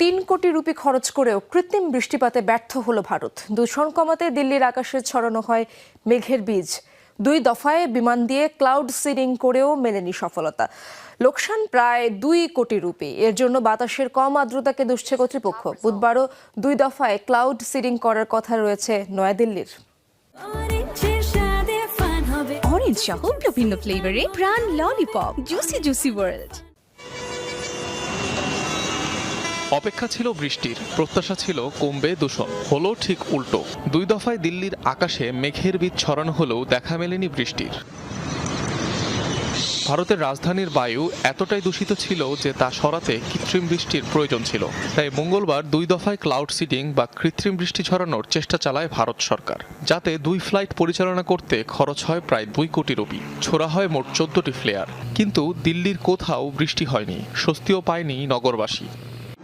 ৩ কোটি রুপি খরচ করেও কৃত্রিম বৃষ্টিপাতে ব্যর্থ হলো ভারত। দূষণ কমাতে দিল্লির আকাশে ছড়ানো হয় মেঘের বীজ। 2 দফায় বিমান দিয়ে ক্লাউড সিডিং করেও মেলেনি সফলতা। লোকসান প্রায় 2 কোটি রুপি। এর জন্য বাতাসের কম আর্দ্রতাকে দুষছে কর্তৃপক্ষ। বুধবারও 2 দফায় ক্লাউড সিডিং করার কথা রয়েছে নয়াদিল্লির। অরেঞ্জ সহ বিভিন্ন ফ্লেভারে প্রাণ ললিপপ, জুসি ওয়ার্ল্ড। অপেক্ষা ছিল বৃষ্টির, প্রত্যাশা ছিল কমবে দূষণ, হলো ঠিক উল্টো। 2 দফায় দিল্লির আকাশে মেঘের বীজ ছড়ানো হলেও দেখা মেলেনি বৃষ্টির। ভারতের রাজধানীর বায়ু এতটাই দূষিত ছিল যে তা সরাতে কৃত্রিম বৃষ্টির প্রয়োজন ছিল। তাই মঙ্গলবার 2 দফায় ক্লাউড সিডিং বা কৃত্রিম বৃষ্টি ছড়ানোর চেষ্টা চালায় ভারত সরকার, যাতে 2 ফ্লাইট পরিচালনা করতে খরচ হয় প্রায় 2 কোটি রুপি। ছোড়া হয় মোট 14টি ফ্লেয়ার। কিন্তু দিল্লির কোথাও বৃষ্টি হয়নি, স্বস্তিও পায়নি নগরবাসী।